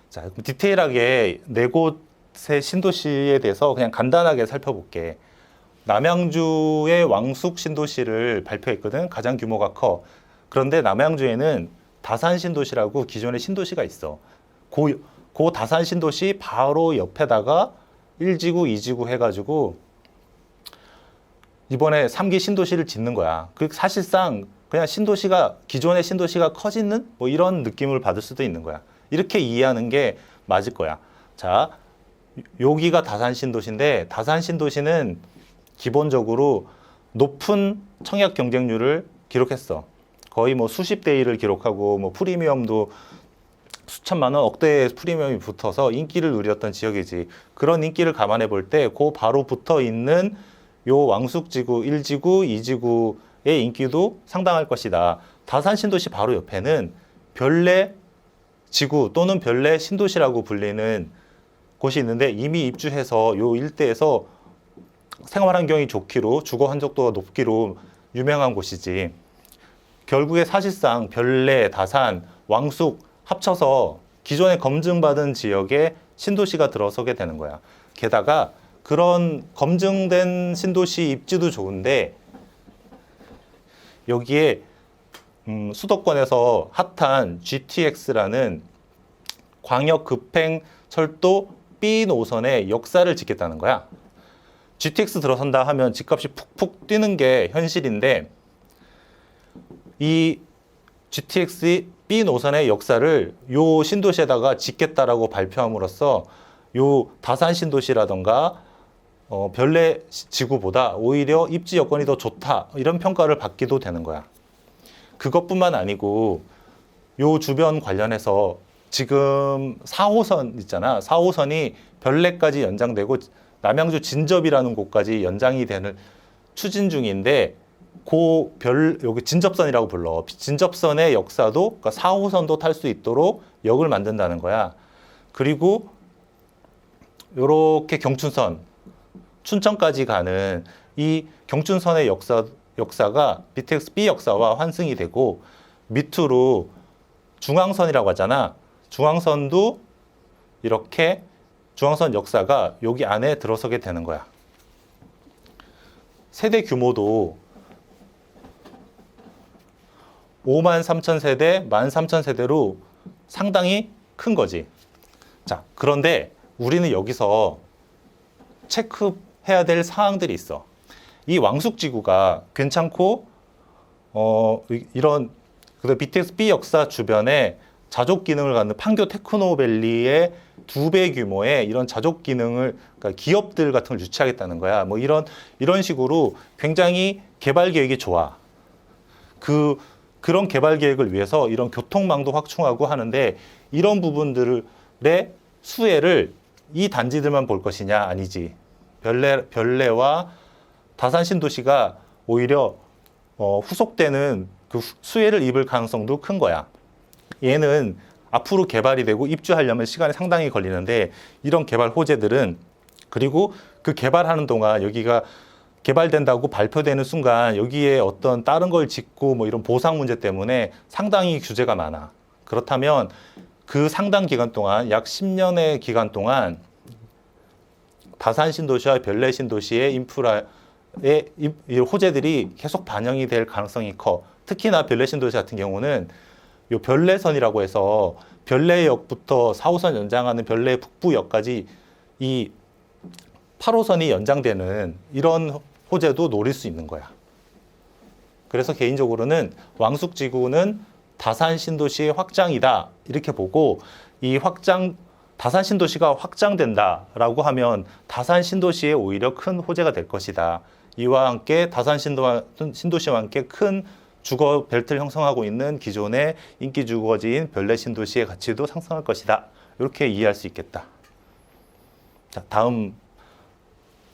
자, 그럼 디테일하게 네 곳의 신도시에 대해서 그냥 간단하게 살펴볼게. 남양주의 왕숙 신도시를 발표했거든. 가장 규모가 커. 그런데 남양주에는 다산 신도시라고 기존의 신도시가 있어. 그 다산 신도시 바로 옆에다가 1지구, 2지구 해가지고 이번에 3기 신도시를 짓는 거야. 그 사실상 그냥 신도시가 기존의 신도시가 커지는 뭐 이런 느낌을 받을 수도 있는 거야. 이렇게 이해하는 게 맞을 거야. 자, 여기가 다산 신도시인데 다산 신도시는 기본적으로 높은 청약 경쟁률을 기록했어. 거의 뭐 수십 대 1을 기록하고 뭐 프리미엄도 수천만 원, 억대의 프리미엄이 붙어서 인기를 누렸던 지역이지. 그런 인기를 감안해 볼 때 그 바로 붙어 있는 요 왕숙지구 1지구, 2지구의 인기도 상당할 것이다. 다산 신도시 바로 옆에는 별내 지구 또는 별내 신도시라고 불리는 곳이 있는데 이미 입주해서 요 일대에서 생활 환경이 좋기로 주거 만족도가 높기로 유명한 곳이지. 결국에 사실상 별내, 다산, 왕숙 합쳐서 기존에 검증받은 지역에 신도시가 들어서게 되는 거야. 게다가 그런 검증된 신도시 입지도 좋은데 여기에 수도권에서 핫한 GTX라는 광역 급행 철도 B 노선의 역사를 짓겠다는 거야. GTX 들어선다 하면 집값이 푹푹 뛰는 게 현실인데 이 GTX B 노선의 역사를 요 신도시에다가 짓겠다라고 발표함으로써 요 다산 신도시라던가 별내 지구보다 오히려 입지 여건이 더 좋다 이런 평가를 받기도 되는 거야. 그것뿐만 아니고 요 주변 관련해서 지금 4호선 있잖아. 4호선이 별내까지 연장되고 남양주 진접이라는 곳까지 연장이 되는 추진 중인데 여기 진접선이라고 불러. 진접선의 역사도 그러니까 4호선도 탈 수 있도록 역을 만든다는 거야. 그리고 요렇게 경춘선 춘천까지 가는 이 경춘선의 역사가 BTX B 역사와 환승이 되고 밑으로 중앙선이라고 하잖아. 중앙선도 이렇게 중앙선 역사가 여기 안에 들어서게 되는 거야. 세대 규모도 5만 3천 세대, 1만 3천 세대로 상당히 큰 거지. 자, 그런데 우리는 여기서 체크해야 될 사항들이 있어. 이 왕숙지구가 괜찮고, 이런, BTX B 역사 주변에 자족 기능을 갖는 판교 테크노밸리의 2배 규모의 이런 자족 기능을, 그러니까 기업들 같은 걸 유치하겠다는 거야. 뭐 이런 식으로 굉장히 개발 계획이 좋아. 그런 개발 계획을 위해서 이런 교통망도 확충하고 하는데 이런 부분들의 수혜를 이 단지들만 볼 것이냐? 아니지. 별내와 다산 신도시가 오히려 후속되는 그 수혜를 입을 가능성도 큰 거야. 얘는 앞으로 개발이 되고 입주하려면 시간이 상당히 걸리는데 이런 개발 호재들은 그리고 그 개발하는 동안 여기가 개발된다고 발표되는 순간 여기에 어떤 다른 걸 짓고 뭐 이런 보상 문제 때문에 상당히 규제가 많아. 그렇다면 그 상당 기간 동안 약 10년의 기간 동안 다산 신도시와 별내 신도시의 인프라의 호재들이 계속 반영이 될 가능성이 커. 특히나 별내 신도시 같은 경우는 요 별내선이라고 해서 별내역부터 4호선 연장하는 별내 북부역까지 이 8호선이 연장되는 이런 호재도 노릴 수 있는 거야. 그래서 개인적으로는 왕숙지구는 다산 신도시의 확장이다 이렇게 보고 이 다산 신도시가 확장된다라고 하면 다산 신도시에 오히려 큰 호재가 될 것이다. 이와 함께 다산 신도시와 함께 큰 주거 벨트를 형성하고 있는 기존의 인기 주거지인 별내 신도시의 가치도 상승할 것이다. 이렇게 이해할 수 있겠다. 자, 다음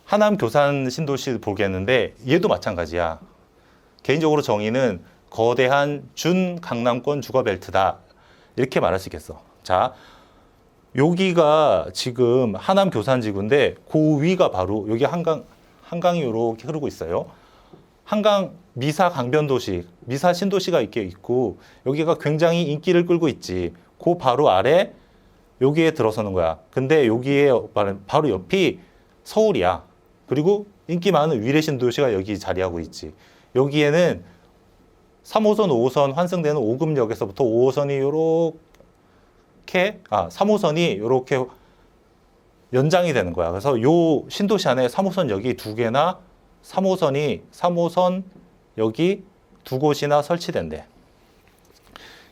하남 교산 신도시 보겠는데 얘도 마찬가지야. 개인적으로 정의는 거대한 준 강남권 주거 벨트다. 이렇게 말할 수 있겠어. 자, 여기가 지금 하남 교산지구인데 그 위가 바로 여기 한강이 이렇게 흐르고 있어요. 한강 미사 강변도시, 미사 신도시가 이렇게 있고 여기가 굉장히 인기를 끌고 있지. 그 바로 아래 여기에 들어서는 거야. 근데 여기에 바로 옆이 서울이야. 그리고 인기 많은 위례 신도시가 여기 자리하고 있지. 여기에는 3호선, 5호선 환승되는 오금역에서부터 5호선이 요렇게 3호선이 요렇게 연장이 되는 거야. 그래서 요 신도시 안에 3호선 역이 두 개나 3호선 역이 두 곳이나 설치된대.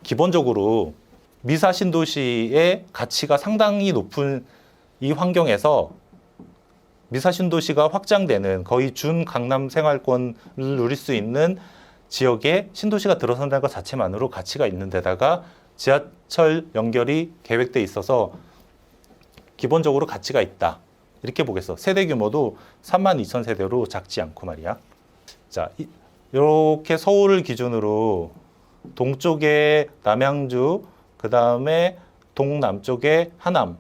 기본적으로 미사 신도시의 가치가 상당히 높은 이 환경에서 미사 신도시가 확장되는 거의 준 강남 생활권을 누릴 수 있는 지역에 신도시가 들어선다는 것 자체만으로 가치가 있는 데다가 지하철 연결이 계획돼 있어서 기본적으로 가치가 있다. 이렇게 보겠어. 세대 규모도 32,000세대로 작지 않고 말이야. 자, 이렇게 서울을 기준으로 동쪽에 남양주, 그 다음에 동남쪽에 하남,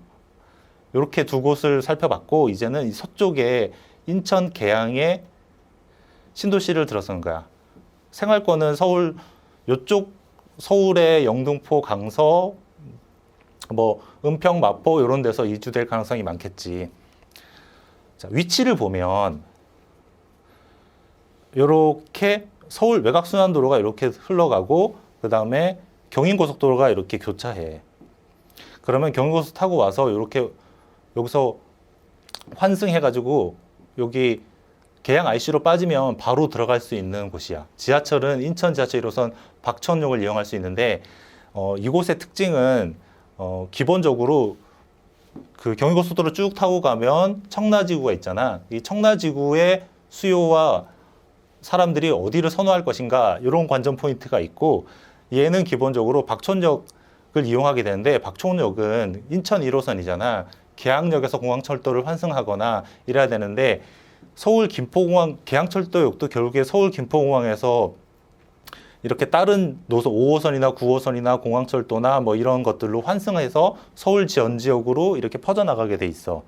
이렇게 두 곳을 살펴봤고, 이제는 서쪽에 인천 계양에 신도시를 들어서는 거야. 생활권은 서울, 요쪽 서울의 영등포, 강서, 은평, 마포 이런 데서 이주될 가능성이 많겠지. 자, 위치를 보면 이렇게 서울 외곽순환도로가 이렇게 흘러가고 그 다음에 경인고속도로가 이렇게 교차해. 그러면 경인고속 타고 와서 이렇게 여기서 환승해가지고 여기 계양 IC로 빠지면 바로 들어갈 수 있는 곳이야. 지하철은 인천 지하철 1호선 박천역을 이용할 수 있는데 이곳의 특징은 기본적으로 그 경인고속도로 쭉 타고 가면 청라지구가 있잖아. 이 청라지구의 수요와 사람들이 어디를 선호할 것인가 이런 관전 포인트가 있고, 얘는 기본적으로 박천역을 이용하게 되는데, 박천역은 인천 1호선이잖아. 계양역에서 공항철도를 환승하거나 이래야 되는데, 서울 김포공항 계양철도역도 결국에 서울 김포공항에서 이렇게 다른 노선 5호선이나 9호선이나 공항철도나 이런 것들로 환승해서 서울 전 지역으로 이렇게 퍼져나가게 돼 있어.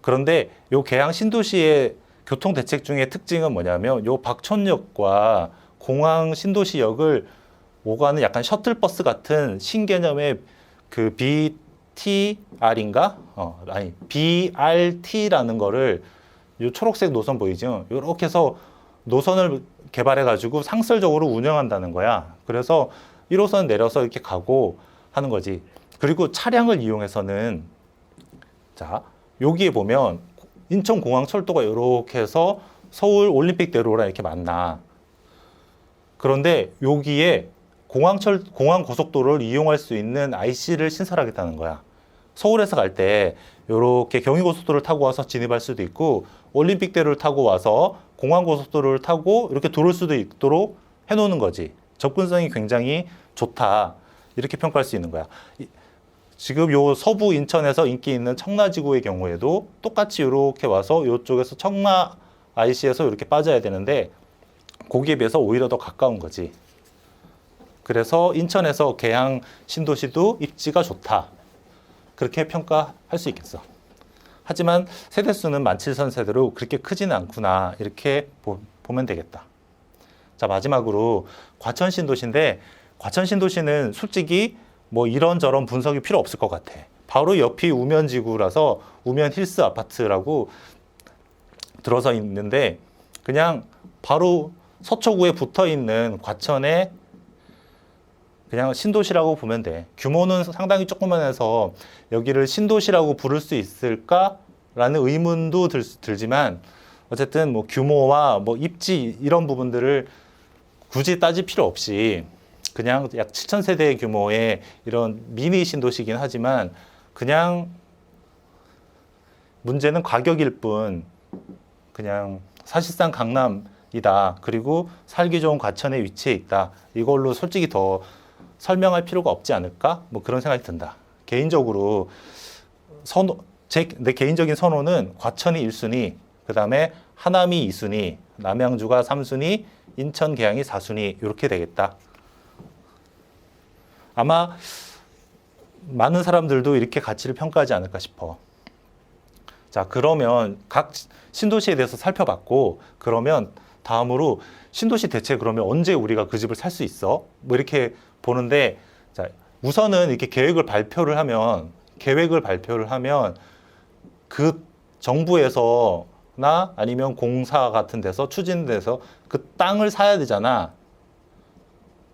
그런데 요 계양 신도시의 교통 대책 중에 특징은 뭐냐면, 요 박천역과 공항 신도시역을 오가는 약간 셔틀버스 같은 신개념의 그 BTR인가? BRT라는 거를, 요 초록색 노선 보이죠? 요렇게 해서 노선을 개발해가지고 상설적으로 운영한다는 거야. 그래서 1호선 내려서 이렇게 가고 하는 거지. 그리고 차량을 이용해서는, 자, 여기에 보면 인천공항철도가 이렇게 해서 서울 올림픽대로랑 이렇게 만나. 그런데 여기에 공항고속도로를 이용할 수 있는 IC를 신설하겠다는 거야. 서울에서 갈 때 이렇게 경의고속도로를 타고 와서 진입할 수도 있고, 올림픽대로를 타고 와서 공항고속도로를 타고 이렇게 돌을 수도 있도록 해놓는 거지. 접근성이 굉장히 좋다. 이렇게 평가할 수 있는 거야. 지금 요 서부 인천에서 인기 있는 청라지구의 경우에도 똑같이 이렇게 와서 이쪽에서 청라 IC에서 이렇게 빠져야 되는데, 거기에 비해서 오히려 더 가까운 거지. 그래서 인천에서 계양 신도시도 입지가 좋다. 그렇게 평가할 수 있겠어. 하지만 세대수는 17,000세대로 그렇게 크지는 않구나. 이렇게 보면 되겠다. 자, 마지막으로 과천 신도시인데, 과천 신도시는 솔직히 이런저런 분석이 필요 없을 것 같아. 바로 옆이 우면지구라서 우면 힐스 아파트라고 들어서 있는데, 그냥 바로 서초구에 붙어 있는 과천의 그냥 신도시라고 보면 돼. 규모는 상당히 조그만해서 여기를 신도시라고 부를 수 있을까라는 의문도 들지만, 어쨌든 규모와 입지 이런 부분들을 굳이 따질 필요 없이 그냥 약 7,000세대 규모의 이런 미니 신도시긴 하지만, 그냥 문제는 가격일 뿐, 그냥 사실상 강남이다. 그리고 살기 좋은 과천에 위치해 있다. 이걸로 솔직히 더 설명할 필요가 없지 않을까? 그런 생각이 든다. 개인적으로 내 개인적인 선호는 과천이 1순위, 그 다음에 하남이 2순위, 남양주가 3순위, 인천 계양이 4순위 이렇게 되겠다. 아마 많은 사람들도 이렇게 가치를 평가하지 않을까 싶어. 자, 그러면 각 신도시에 대해서 살펴봤고, 그러면 다음으로 신도시 대체 그러면 언제 우리가 그 집을 살 수 있어? 이렇게 보는데, 자, 우선은 이렇게 계획을 발표를 하면 계획을 발표를 하면 그 정부에서나 아니면 공사 같은 데서 추진돼서 그 땅을 사야 되잖아.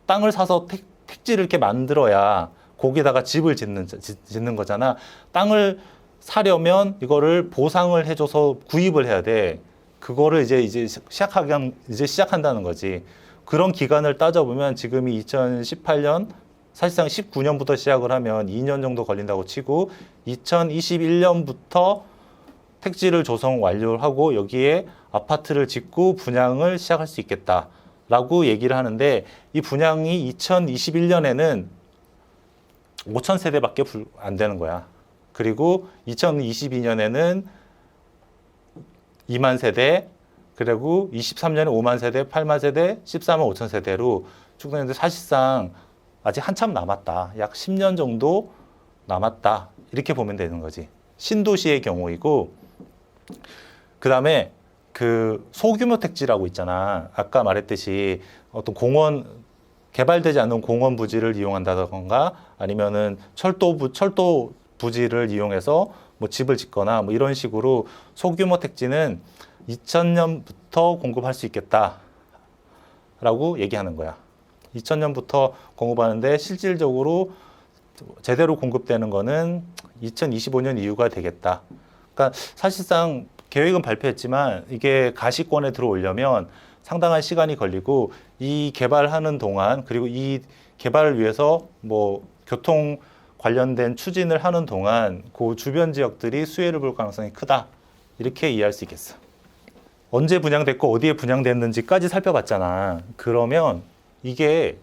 땅을 사서 택지를 이렇게 만들어야 거기다가 집을 짓는 거잖아. 땅을 사려면 이거를 보상을 해줘서 구입을 해야 돼. 그거를 이제 시작한다는 거지. 그런 기간을 따져보면 지금이 2018년, 사실상 19년부터 시작을 하면 2년 정도 걸린다고 치고 2021년부터 택지를 조성 완료를 하고 여기에 아파트를 짓고 분양을 시작할 수 있겠다라고 얘기를 하는데, 이 분양이 2021년에는 5천 세대밖에 안 되는 거야. 그리고 2022년에는 2만 세대, 그리고 23년에 5만 세대, 8만 세대, 14만 5천 세대로 축소했는데 사실상 아직 한참 남았다. 약 10년 정도 남았다. 이렇게 보면 되는 거지. 신도시의 경우이고, 그 다음에 그 소규모 택지라고 있잖아. 아까 말했듯이 어떤 공원, 개발되지 않은 공원 부지를 이용한다던가 아니면은 철도 부지를 이용해서 뭐 집을 짓거나 뭐 이런 식으로 소규모 택지는 2000년부터 공급할 수 있겠다라고 얘기하는 거야. 2000년부터 공급하는데 실질적으로 제대로 공급되는 거는 2025년 이후가 되겠다. 그러니까 사실상 계획은 발표했지만 이게 가시권에 들어오려면 상당한 시간이 걸리고, 이 개발하는 동안, 그리고 이 개발을 위해서 뭐 교통 관련된 추진을 하는 동안 그 주변 지역들이 수혜를 볼 가능성이 크다. 이렇게 이해할 수 있겠어. 언제 분양됐고 어디에 분양됐는지까지 살펴봤잖아. 그러면 이게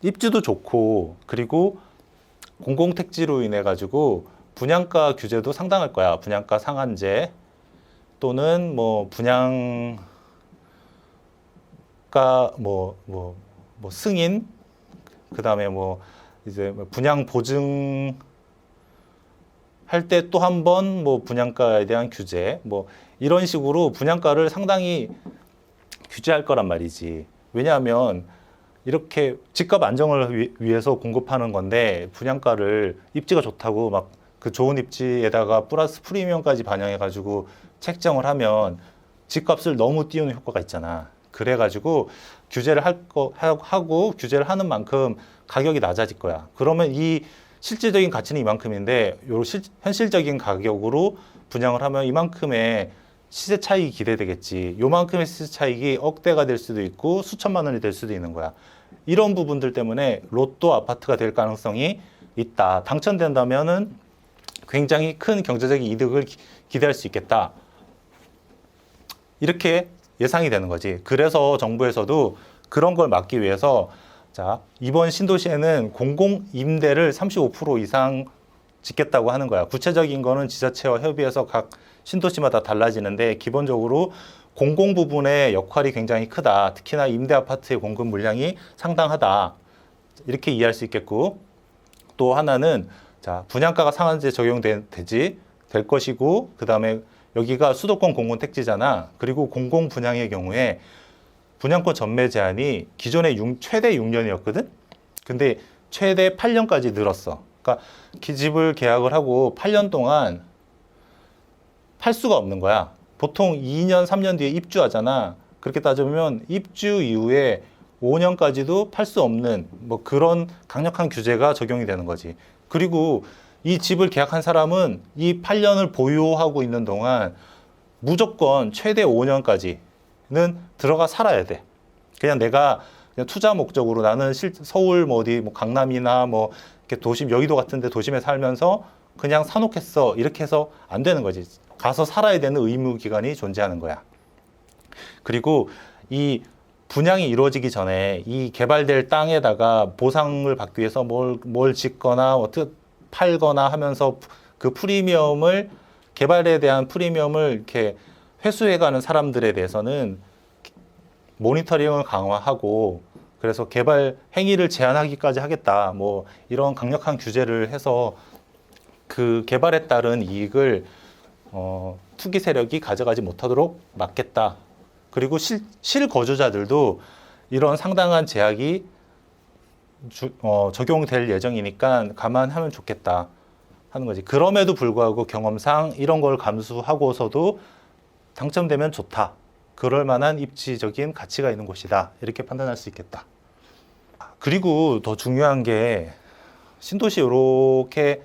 입지도 좋고, 그리고 공공택지로 인해 가지고 분양가 규제도 상당할 거야. 분양가 상한제 또는 뭐 분양가 뭐 승인, 그 다음에 뭐 이제 분양 보증 할 때 또 한 번 뭐 분양가에 대한 규제, 뭐 이런 식으로 분양가를 상당히 규제할 거란 말이지. 왜냐하면 이렇게 집값 안정을 위해서 공급하는 건데, 분양가를 입지가 좋다고 막 그 좋은 입지에다가 플러스 프리미엄까지 반영해 가지고 책정을 하면 집값을 너무 띄우는 효과가 있잖아. 그래가지고 규제를 하고 규제를 하는 만큼 가격이 낮아질 거야. 그러면 이 실질적인 가치는 이만큼인데 요 현실적인 가격으로 분양을 하면 이만큼의 시세 차익이 기대되겠지. 요만큼의 시세 차익이 억대가 될 수도 있고 수천만 원이 될 수도 있는 거야. 이런 부분들 때문에 로또 아파트가 될 가능성이 있다. 당첨된다면은 굉장히 큰 경제적인 이득을 기대할 수 있겠다. 이렇게 예상이 되는 거지. 그래서 정부에서도 그런 걸 막기 위해서, 자, 이번 신도시에는 공공 임대를 35% 이상 짓겠다고 하는 거야. 구체적인 거는 지자체와 협의해서 각 신도시마다 달라지는데, 기본적으로 공공 부분의 역할이 굉장히 크다. 특히나 임대 아파트의 공급 물량이 상당하다. 이렇게 이해할 수 있겠고, 또 하나는 자, 분양가가 상한제 적용될 것이고, 그 다음에 여기가 수도권 공공 택지잖아. 그리고 공공 분양의 경우에 분양권 전매 제한이 기존에 최대 6년이었거든? 근데 최대 8년까지 늘었어. 그러니까 집을 계약을 하고 8년 동안 팔 수가 없는 거야. 보통 2년, 3년 뒤에 입주하잖아. 그렇게 따져보면 입주 이후에 5년까지도 팔 수 없는 뭐 그런 강력한 규제가 적용이 되는 거지. 그리고 이 집을 계약한 사람은 이 8년을 보유하고 있는 동안 무조건 최대 5년까지는 들어가 살아야 돼. 그냥 내가 그냥 투자 목적으로 나는 서울 뭐 어디 뭐 강남이나 뭐 이렇게 도심, 여의도 같은 데 도심에 살면서 그냥 사놓겠어. 이렇게 해서 안 되는 거지. 가서 살아야 되는 의무 기간이 존재하는 거야. 그리고 이 분양이 이루어지기 전에 이 개발될 땅에다가 보상을 받기 위해서 뭘 짓거나 어떻게 팔거나 하면서 그 프리미엄을, 개발에 대한 프리미엄을 이렇게 회수해가는 사람들에 대해서는 모니터링을 강화하고, 그래서 개발 행위를 제한하기까지 하겠다. 뭐 이런 강력한 규제를 해서 그 개발에 따른 이익을 투기 세력이 가져가지 못하도록 막겠다. 그리고 실거주자들도 이런 상당한 제약이 적용될 예정이니까 감안하면 좋겠다. 하는 거지. 그럼에도 불구하고 경험상 이런 걸 감수하고서도 당첨되면 좋다. 그럴 만한 입지적인 가치가 있는 곳이다. 이렇게 판단할 수 있겠다. 그리고 더 중요한 게 신도시 이렇게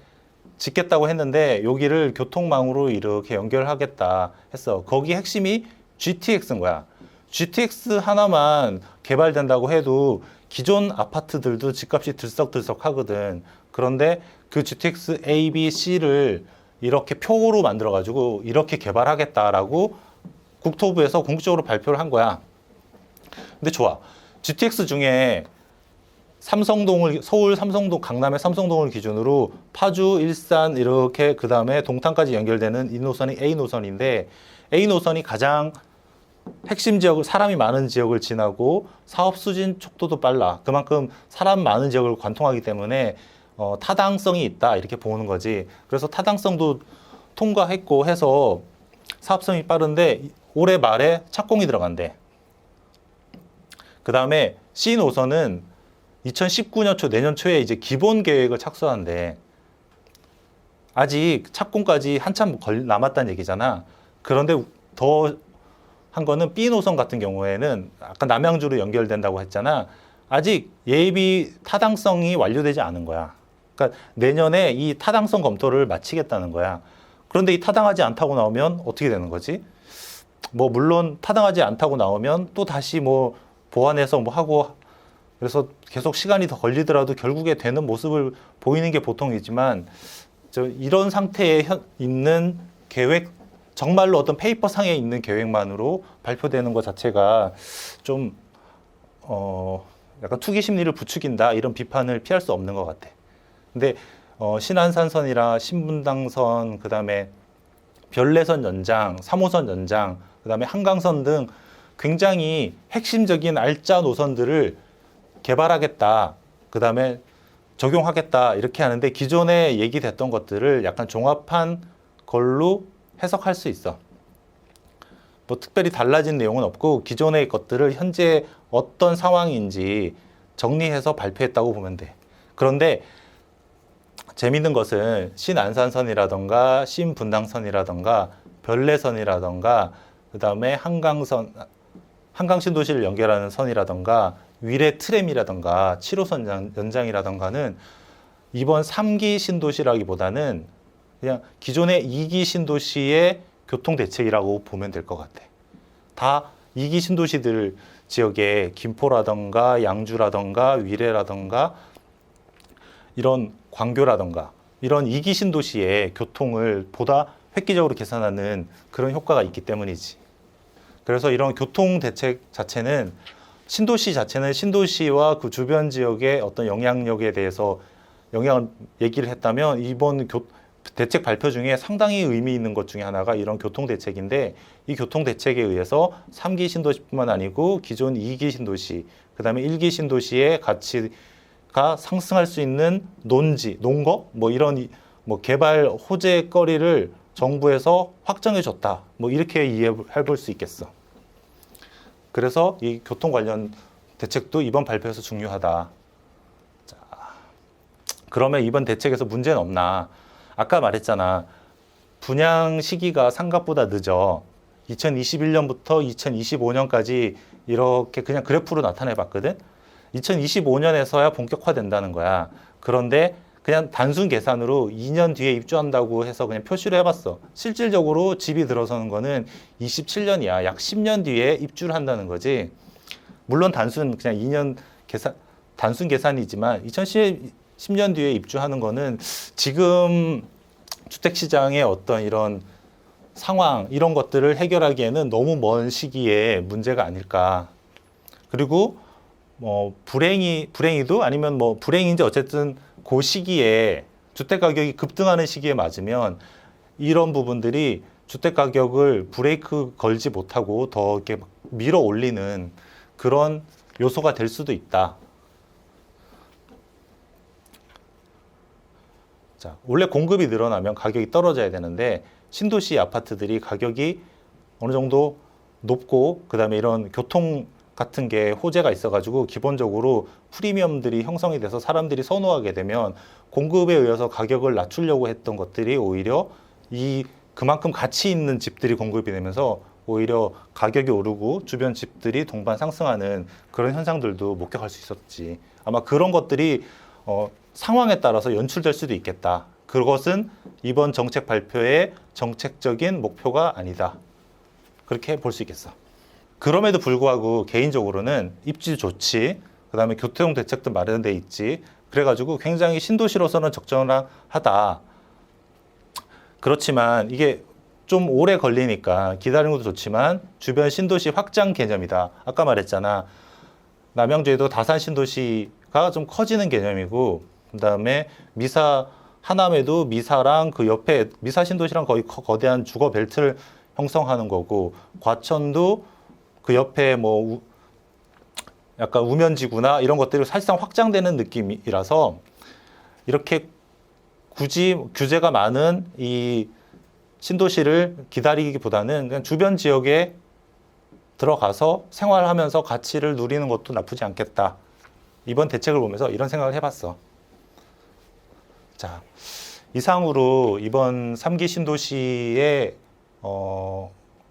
짓겠다고 했는데 여기를 교통망으로 이렇게 연결하겠다 했어. 거기 핵심이 GTX인 거야. GTX 하나만 개발된다고 해도 기존 아파트들도 집값이 들썩들썩 하거든. 그런데 그 GTX A, B, C를 이렇게 표로 만들어가지고 이렇게 개발하겠다라고 국토부에서 공식적으로 발표를 한 거야. 근데 좋아. GTX 중에 삼성동을, 서울 삼성동, 강남의 삼성동을 기준으로 파주, 일산 이렇게 그 다음에 동탄까지 연결되는 이 노선이 A 노선인데 A 노선이 가장 핵심 지역을, 사람이 많은 지역을 지나고 사업 수진 촉도도 빨라. 그만큼 사람 많은 지역을 관통하기 때문에 타당성이 있다 이렇게 보는 거지. 그래서 타당성도 통과했고 해서 사업성이 빠른데 올해 말에 착공이 들어간대. 그 다음에 C 노선은 2019년 초, 내년 초에 이제 기본 계획을 착수한대. 아직 착공까지 한참 남았다는 얘기잖아. 그런데 더 한 거는 B 노선 같은 경우에는 아까 남양주로 연결된다고 했잖아. 아직 예비 타당성이 완료되지 않은 거야. 그러니까 내년에 이 타당성 검토를 마치겠다는 거야. 그런데 이 타당하지 않다고 나오면 어떻게 되는 거지? 뭐 물론 타당하지 않다고 나오면 또 다시 뭐 보완해서 뭐 하고 그래서 계속 시간이 더 걸리더라도 결국에 되는 모습을 보이는 게 보통이지만 이런 상태에 있는 계획 정말로 어떤 페이퍼 상에 있는 계획만으로 발표되는 것 자체가 좀 약간 투기 심리를 부추긴다 이런 비판을 피할 수 없는 것 같아. 근데 신안산선이라 신분당선 그다음에 별내선 연장, 3호선 연장, 그다음에 한강선 등 굉장히 핵심적인 알짜 노선들을 개발하겠다. 그다음에 적용하겠다. 이렇게 하는데 기존에 얘기됐던 것들을 약간 종합한 걸로 해석할 수 있어. 뭐 특별히 달라진 내용은 없고 기존의 것들을 현재 어떤 상황인지 정리해서 발표했다고 보면 돼. 그런데 재밌는 것은 신안산선이라던가 신분당선이라던가 별내선이라던가 그다음에 한강선, 한강신도시를 연결하는 선이라던가 위례 트램이라던가 7호선 연장이라던가는 이번 3기 신도시라기보다는 그냥 기존의 2기 신도시의 교통대책이라고 보면 될 것 같아. 다 2기 신도시들 지역에 김포라던가 양주라던가 위례라던가 이런 광교라던가 이런 2기 신도시의 교통을 보다 획기적으로 개선하는 그런 효과가 있기 때문이지. 그래서 이런 교통대책 자체는 신도시 자체는 신도시와 그 주변 지역의 어떤 영향력에 대해서 영향을 얘기를 했다면 이번 대책 발표 중에 상당히 의미 있는 것 중에 하나가 이런 교통대책인데 이 교통대책에 의해서 3기 신도시뿐만 아니고 기존 2기 신도시, 그 다음에 1기 신도시의 가치가 상승할 수 있는 농거? 뭐 이런 뭐 개발 호재거리를 정부에서 확정해 줬다. 뭐 이렇게 이해해 볼 수 있겠어. 그래서 이 교통 관련 대책도 이번 발표에서 중요하다. 자, 그러면 이번 대책에서 문제는 없나? 아까 말했잖아. 분양 시기가 생각보다 늦어. 2021년부터 2025년까지 이렇게 그냥 그래프로 나타내 봤거든. 2025년에서야 본격화된다는 거야. 그런데 그냥 단순 계산으로 2년 뒤에 입주한다고 해서 그냥 표시를 해봤어. 실질적으로 집이 들어서는 거는 27년이야. 약 10년 뒤에 입주를 한다는 거지. 물론 단순 그냥 2년 단순 계산이지만 2010년 뒤에 입주하는 거는 지금 주택시장의 어떤 이런 상황, 이런 것들을 해결하기에는 너무 먼 시기에 문제가 아닐까. 그리고 불행히도 아니면 뭐 불행인지 어쨌든 그 시기에 주택 가격이 급등하는 시기에 맞으면 이런 부분들이 주택 가격을 브레이크 걸지 못하고 더 이렇게 밀어 올리는 그런 요소가 될 수도 있다. 자, 원래 공급이 늘어나면 가격이 떨어져야 되는데 신도시 아파트들이 가격이 어느 정도 높고 그다음에 이런 교통 같은 게 호재가 있어가지고 기본적으로 프리미엄들이 형성이 돼서 사람들이 선호하게 되면 공급에 의해서 가격을 낮추려고 했던 것들이 오히려 그만큼 가치 있는 집들이 공급이 되면서 오히려 가격이 오르고 주변 집들이 동반 상승하는 그런 현상들도 목격할 수 있었지. 아마 그런 것들이 상황에 따라서 연출될 수도 있겠다. 그것은 이번 정책 발표의 정책적인 목표가 아니다. 그렇게 볼 수 있겠어. 그럼에도 불구하고 개인적으로는 입지 좋지, 그 다음에 교통 대책도 마련돼 있지, 그래가지고 굉장히 신도시로서는 적절하다. 그렇지만 이게 좀 오래 걸리니까 기다리는 것도 좋지만 주변 신도시 확장 개념이다. 아까 말했잖아. 남양주에도 다산 신도시가 좀 커지는 개념이고, 그 다음에 하남에도 미사랑 그 옆에 미사 신도시랑 거의 거대한 주거 벨트를 형성하는 거고, 과천도 그 옆에 뭐 약간 우면지구나 이런 것들이 사실상 확장되는 느낌이라서 이렇게 굳이 규제가 많은 이 신도시를 기다리기보다는 그냥 주변 지역에 들어가서 생활하면서 가치를 누리는 것도 나쁘지 않겠다. 이번 대책을 보면서 이런 생각을 해봤어. 자, 이상으로 이번 3기 신도시의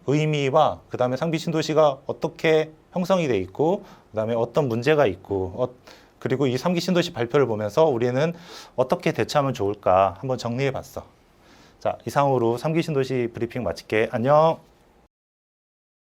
의미와 그 다음에 3기 신도시가 어떻게 형성이 돼 있고 그 다음에 어떤 문제가 있고 그리고 이 3기 신도시 발표를 보면서 우리는 어떻게 대처하면 좋을까 한번 정리해 봤어. 자, 이상으로 3기 신도시 브리핑 마칠게. 안녕.